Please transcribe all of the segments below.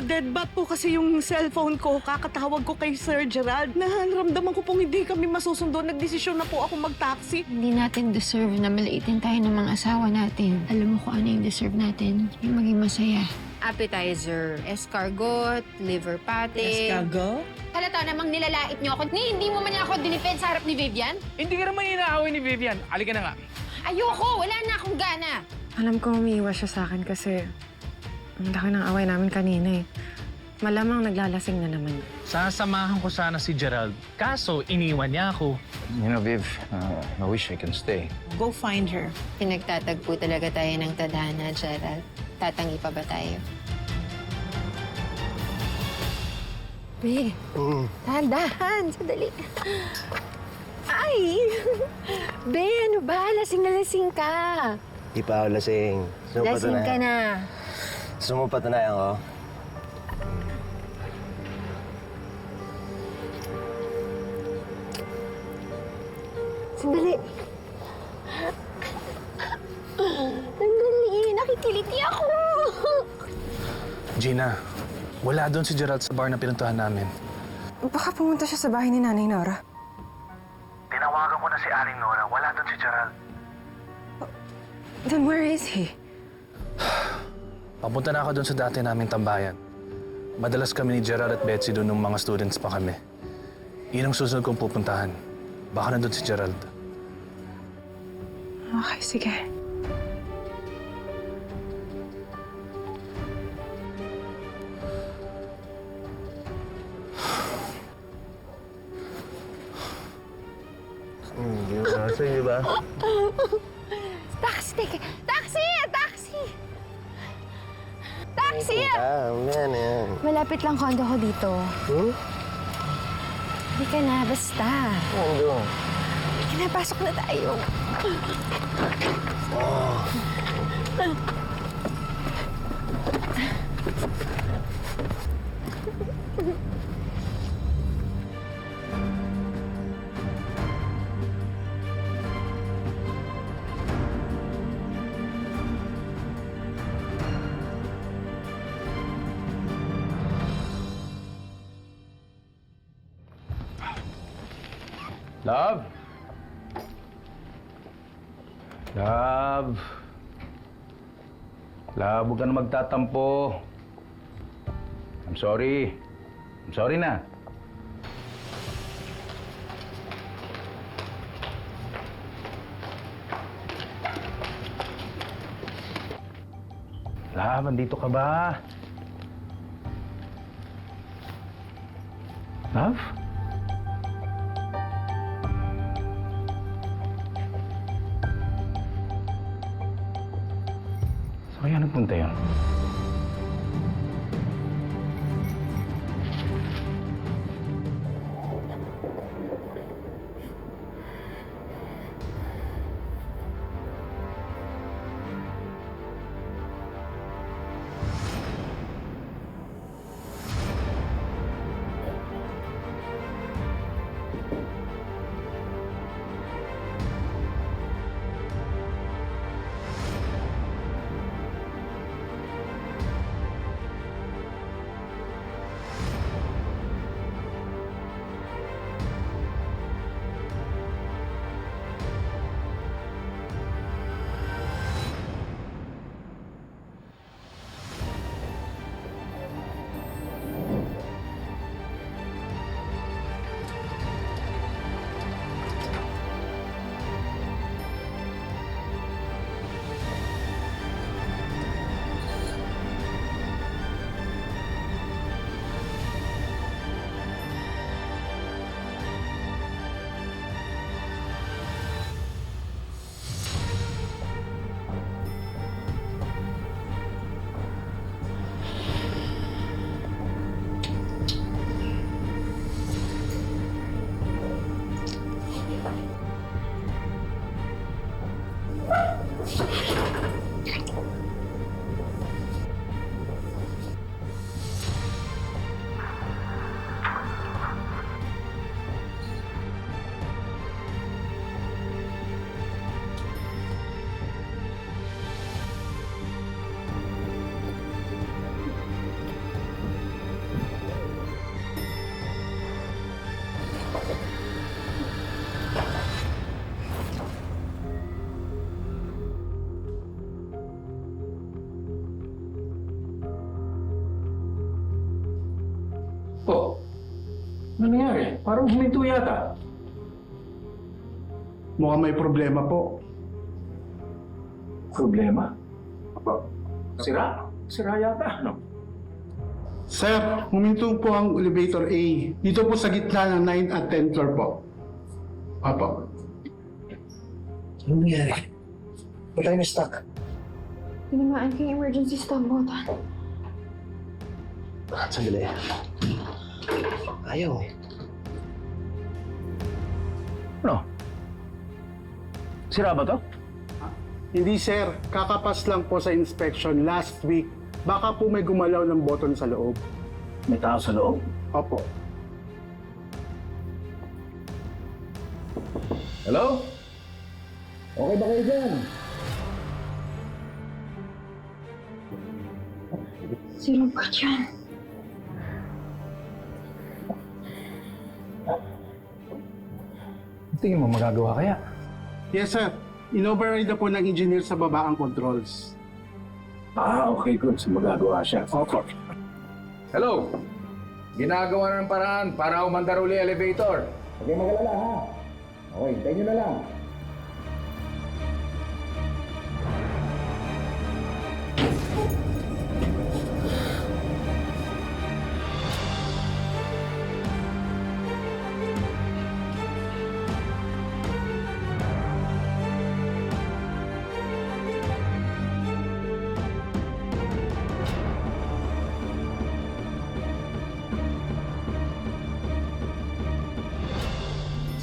Na-deadbat po kasi yung cellphone ko. Kakatawag ko kay Sir Gerald. Naramdaman ko pong hindi kami masusundo. Nagdesisyon na po ako mag-taxi. Hindi natin deserve na malaitin tayo ng mga asawa natin. Alam mo kung ano yung deserve natin? Yung maging masaya. Appetizer, escargot, liver pate. Escargot? Halata namang nilalait niyo ako. Hindi mo man niya ako dinipend sa harap ni Vivian? Hindi ka naman inaaway ni Vivian. Halika na nga. Ayoko! Wala na akong gana! Alam ko umiiwas siya sa akin kasi ang laki ng away namin kanina eh. Malamang naglalasing na naman. Sasamahan ko sana si Gerald. Kaso, iniwan niya ako. You know, Viv, I wish I can stay. Go find her. Pinagtatagpo talaga tayo ng tadhana, Gerald. Tatangi pa ba tayo? Be, dahan-dahan. Sadali. Ay! Be, ano ba? Lasing na lasing ka. Di pa ako lasing. Lasing ka na. Sumupatunayan ko. Sandali. Sandali. Nakikiliti ako. Gina, wala doon si Gerald sa bar na pinuntahan namin. Baka pumunta siya sa bahay ni Nanay Nora. Tinawagan ko na si Aling Nora. Wala doon si Gerald. Then where is he? Papunta na ako doon sa dati naming tambayan. Madalas kami ni Gerald at Betsy doon nung mga students pa kami. Yun ang susunod kong pupuntahan. Baka nandun si Gerald. Okay, sige. Hindi mo nasa, di ba? Taxi! Taxi! Taxi! Taxi! Yan. Malapit lang kondo ko dito. Hindi ka na, basta. Ano? Hindi ka na, pasok na tayo. Love? Love? Love, huwag ka na magtatampo. I'm sorry. I'm sorry na. Love, andito ka ba? Love? Saan kaya nagpunta yun? Ano nangyari? Parang huminto yata. Mukhang may problema po. Problema? Apa? Sira? Sira yata, no? Sir, huminto po ang elevator A. Dito po sa gitna ng 9 at 10 floor po. Apo. Ano nangyari? Ba't tayo na-stuck? Tinamaan ko yung emergency stop button. Sandali. Ayaw eh. Ano? Sira ba to? Hindi sir, kakapas lang po sa inspection last week. Baka po may gumalaw ng button sa loob. May tao sa loob? Opo. Hello? Okay ba kayo dyan? Si Robert yan. Tingin mo magagawa kaya? Yes sir, in-override na po ng engineer sa baba ang controls. Okay, good. So magagawa siya. Opo. Hello? Ginagawa na ng paraan para umandar uli elevator. Okay, magalala ha? Okay, hintayin nyo na lang.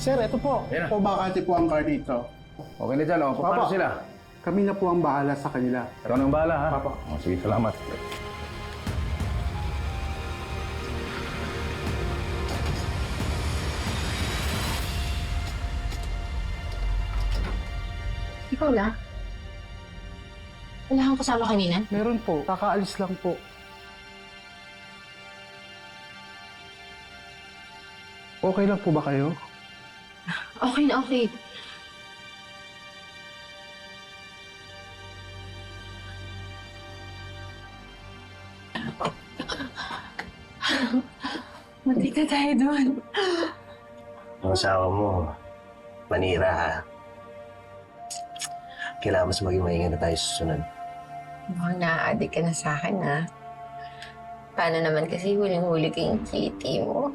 Sir, ito po. Ayan na. Po bakante po ang car dito. Okay na dyan, Paano Papa. sila? Kami na po ang bahala sa kanila. Ikaw nang bahala, ha? Papa. Sige, salamat. Ikaw lang? Wala kang kasama kanina? Meron po, kakaalis lang po. Okay lang po ba kayo? Okay na okay. Matik na tayo doon. Ang asawa mo, manira ha. Kailangan mas maging maingat na tayo sa susunod. Mukhang na-addict ka na sa akin, ha? Paano naman kasi huling-huli ko yung kitty mo?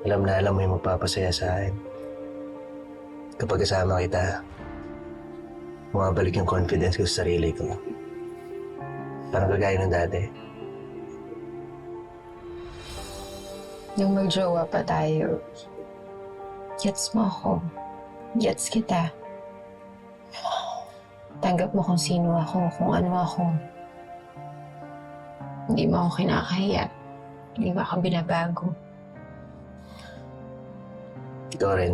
Alam na alam mo yung magpapasaya sa akin. Kapag kasama kita, bumabalik yung confidence ko sa sarili ko. Parang kagaya ng dati. Nung mag-jowa pa tayo, gets mo ako. Gets kita. Tanggap mo kung sino ako, kung ano ako. Hindi mo ako kinakahiya. Hindi mo ako binabago. Ikaw rin,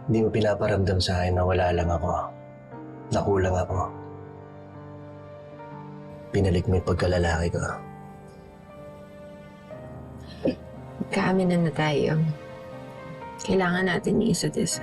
hindi mo pinaparamdam sa akin na wala lang ako. Nakulang ako. Pinalik mo yung pagkalalaki ko. Magkaaminan na tayo. Kailangan natin yung isa't isa.